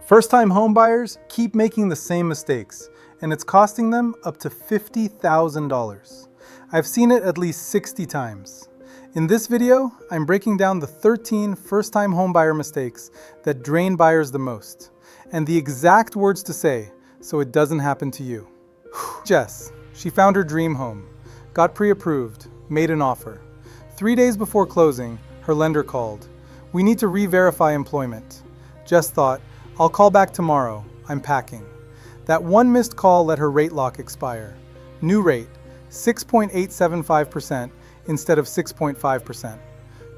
First-time homebuyers keep making the same mistakes, and it's costing them up to $50,000. I've seen it at least 60 times. In this video, I'm breaking down the 13 first-time homebuyer mistakes that drain buyers the most, and the exact words to say so it doesn't happen to you. Jess, she found her dream home, got pre-approved, made an offer. 3 days before closing, her lender called. We need to re-verify employment. Jess thought, I'll call back tomorrow, I'm packing. That one missed call let her rate lock expire. New rate, 6.875% instead of 6.5%.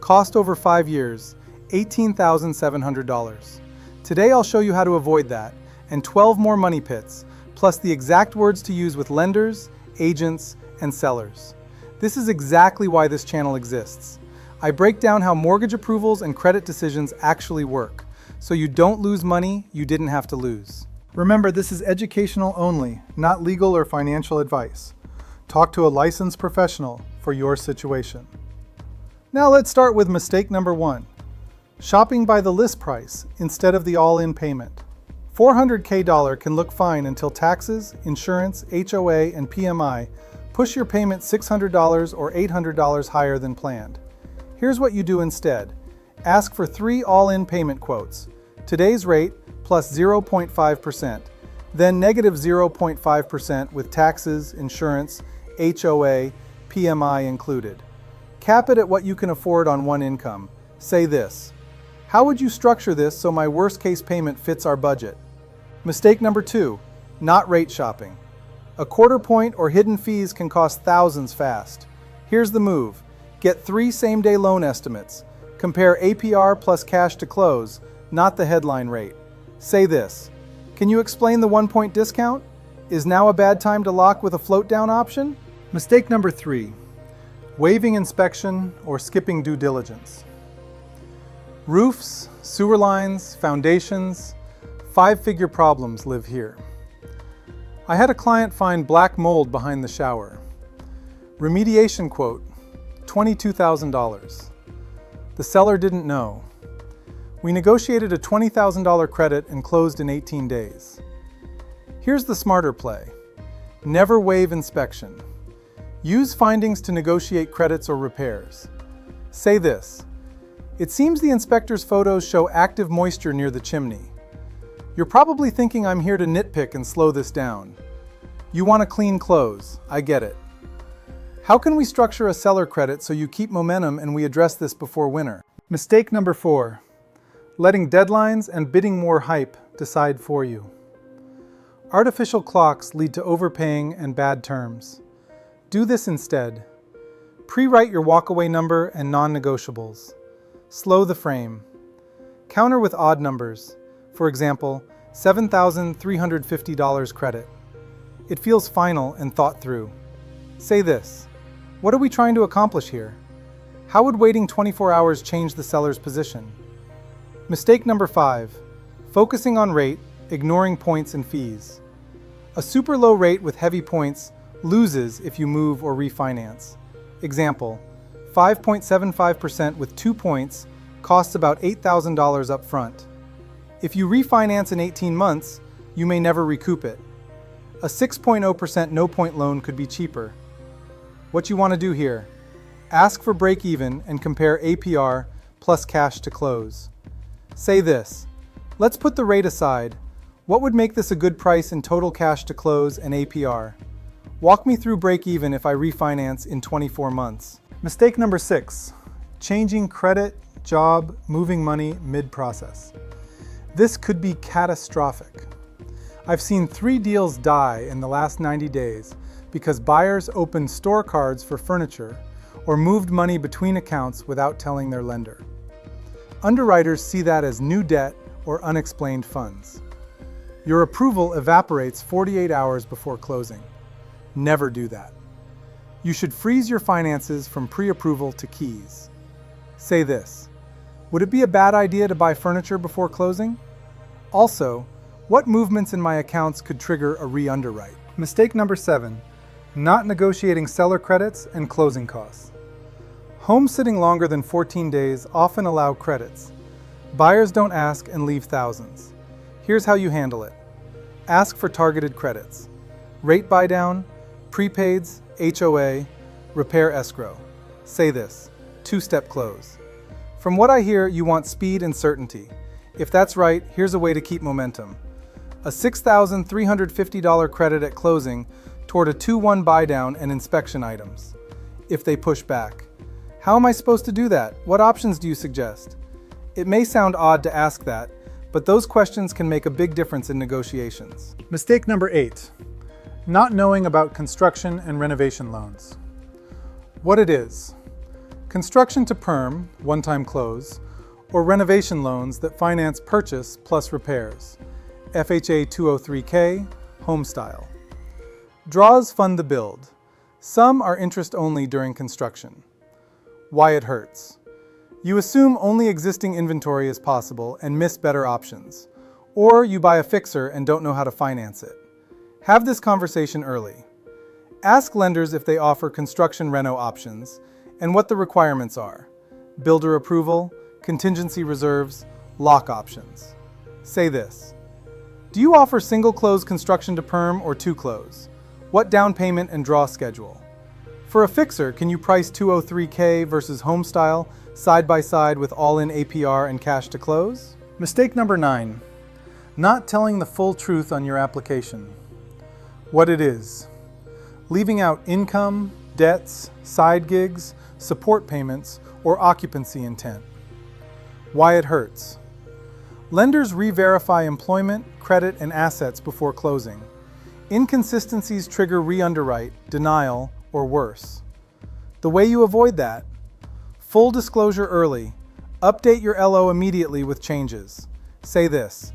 Cost over 5 years, $18,700. Today I'll show you how to avoid that, and 12 more money pits, plus the exact words to use with lenders, agents, and sellers. This is exactly why this channel exists. I break down how mortgage approvals and credit decisions actually work, so you don't lose money you didn't have to lose. Remember, this is educational only, not legal or financial advice. Talk to a licensed professional for your situation. Now let's start with mistake number 1. Shopping by the list price instead of the all-in payment. $400K can look fine until taxes, insurance, HOA, and PMI push your payment $600 or $800 higher than planned. Here's what you do instead. Ask for 3 all-in payment quotes. Today's rate plus 0.5%, then negative 0.5% with taxes, insurance, HOA, PMI included. Cap it at what you can afford on one income. Say this: how would you structure this so my worst-case payment fits our budget? Mistake number 2, not rate shopping. A quarter point or hidden fees can cost thousands fast. Here's the move. Get 3 same-day loan estimates. Compare APR plus cash to close, not the headline rate. Say this: can you explain the 1-point discount? Is now a bad time to lock with a float-down option? Mistake number 3, waiving inspection or skipping due diligence. Roofs, sewer lines, foundations, 5-figure problems live here. I had a client find black mold behind the shower. Remediation quote, $22,000. The seller didn't know. We negotiated a $20,000 credit and closed in 18 days. Here's the smarter play. Never waive inspection. Use findings to negotiate credits or repairs. Say this: it seems the inspector's photos show active moisture near the chimney. You're probably thinking I'm here to nitpick and slow this down. You want to clean close, I get it. How can we structure a seller credit so you keep momentum and we address this before winter? Mistake number 4, letting deadlines and bidding war hype decide for you. Artificial clocks lead to overpaying and bad terms. Do this instead. Pre-write your walkaway number and non-negotiables. Slow the frame. Counter with odd numbers. For example, $7,350 credit. It feels final and thought through. Say this: what are we trying to accomplish here? How would waiting 24 hours change the seller's position? Mistake number 5, focusing on rate, ignoring points and fees. A super low rate with heavy points loses if you move or refinance. Example, 5.75% with 2 points costs about $8,000 up front. If you refinance in 18 months, you may never recoup it. A 6.0% no-point loan could be cheaper. What you want to do here: ask for break-even and compare APR plus cash to close. Say this: let's put the rate aside. What would make this a good price in total cash to close and APR? Walk me through break-even if I refinance in 24 months. Mistake number 6, changing credit, job, moving money mid-process. This could be catastrophic. I've seen 3 deals die in the last 90 days because buyers opened store cards for furniture or moved money between accounts without telling their lender. Underwriters see that as new debt or unexplained funds. Your approval evaporates 48 hours before closing. Never do that. You should freeze your finances from pre-approval to keys. Say this: would it be a bad idea to buy furniture before closing? Also, what movements in my accounts could trigger a re-underwrite? Mistake number 7, not negotiating seller credits and closing costs. Homes sitting longer than 14 days often allow credits. Buyers don't ask and leave thousands. Here's how you handle it. Ask for targeted credits. Rate buydown, prepaids, HOA, repair escrow. Say this, two-step close. From what I hear, you want speed and certainty. If that's right, here's a way to keep momentum. A $6,350 credit at closing toward a 2-1 buydown and inspection items. If they push back. How am I supposed to do that? What options do you suggest? It may sound odd to ask that, but those questions can make a big difference in negotiations. Mistake number 8, not knowing about construction and renovation loans. What it is: construction to perm, one-time close, or renovation loans that finance purchase plus repairs, FHA 203K, home style. Draws fund the build. Some are interest only during construction. Why it hurts. You assume only existing inventory is possible and miss better options. Or you buy a fixer and don't know how to finance it. Have this conversation early. Ask lenders if they offer construction reno options and what the requirements are. Builder approval, contingency reserves, lock options. Say this. Do you offer single close construction to perm or two close? What down payment and draw schedule? For a fixer, can you price 203K versus home style side by side with all-in APR and cash to close? Mistake number 9, not telling the full truth on your application. What it is: leaving out income, debts, side gigs, support payments, or occupancy intent. Why it hurts. Lenders re-verify employment, credit, and assets before closing. Inconsistencies trigger re-underwrite, denial, or worse. The way you avoid that: full disclosure early. Update your LO immediately with changes. Say this.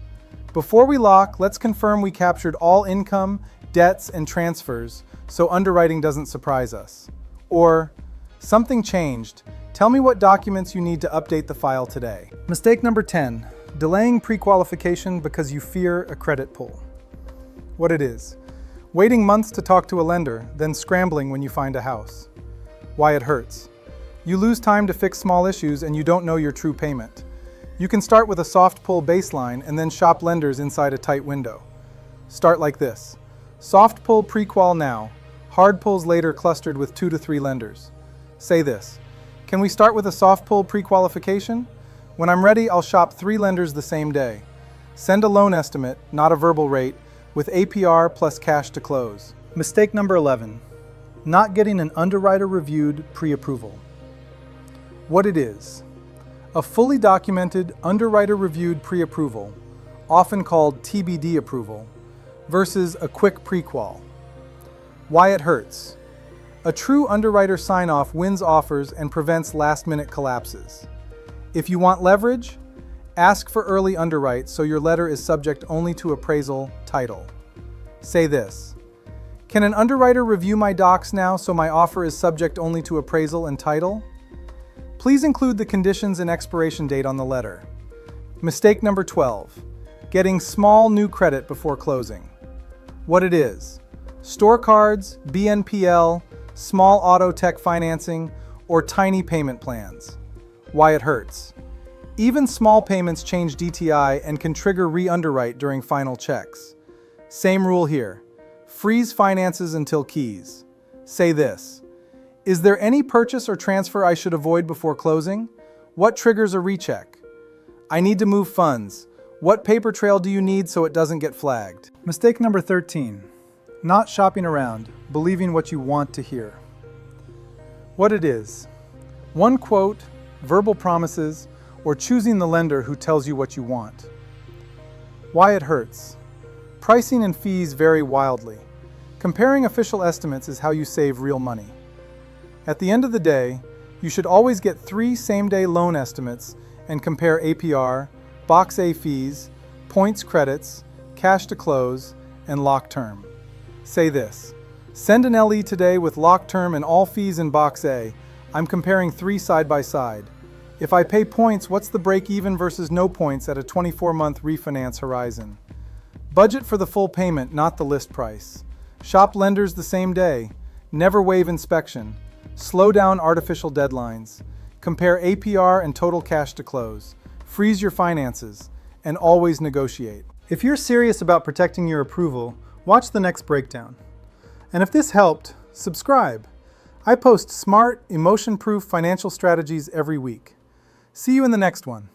Before we lock, let's confirm we captured all income, debts, and transfers so underwriting doesn't surprise us. Or, something changed. Tell me what documents you need to update the file today. Mistake number 10, delaying pre-qualification because you fear a credit pull. What it is: waiting months to talk to a lender, then scrambling when you find a house. Why it hurts. You lose time to fix small issues and you don't know your true payment. You can start with a soft pull baseline and then shop lenders inside a tight window. Start like this. Soft pull pre-qual now, hard pulls later clustered with 2 to 3 lenders. Say this. Can we start with a soft pull pre-qualification? When I'm ready, I'll shop 3 lenders the same day. Send a loan estimate, not a verbal rate, with APR plus cash to close. Mistake number 11, not getting an underwriter reviewed pre-approval. What it is: a fully documented underwriter reviewed pre-approval, often called TBD approval, versus a quick pre-qual. Why it hurts. A true underwriter sign-off wins offers and prevents last-minute collapses. If you want leverage, ask for early underwrite so your letter is subject only to appraisal, title. Say this. Can an underwriter review my docs now so my offer is subject only to appraisal and title? Please include the conditions and expiration date on the letter. Mistake number 12, getting small new credit before closing. What it is: store cards, BNPL, small auto tech financing, or tiny payment plans. Why it hurts. Even small payments change DTI and can trigger re-underwrite during final checks. Same rule here. Freeze finances until keys. Say this. Is there any purchase or transfer I should avoid before closing? What triggers a recheck? I need to move funds. What paper trail do you need so it doesn't get flagged? Mistake number 13, not shopping around, believing what you want to hear. What it is: one quote, verbal promises, or choosing the lender who tells you what you want. Why it hurts. Pricing and fees vary wildly. Comparing official estimates is how you save real money. At the end of the day, you should always get 3 same-day loan estimates and compare APR, Box A fees, points credits, cash to close, and lock term. Say this. Send an LE today with lock term and all fees in Box A. I'm comparing 3 side by side. If I pay points, what's the break even versus no points at a 24-month refinance horizon? Budget for the full payment, not the list price. Shop lenders the same day. Never waive inspection. Slow down artificial deadlines. Compare APR and total cash to close. Freeze your finances. And always negotiate. If you're serious about protecting your approval, watch the next breakdown. And if this helped, subscribe. I post smart, emotion-proof financial strategies every week. See you in the next one.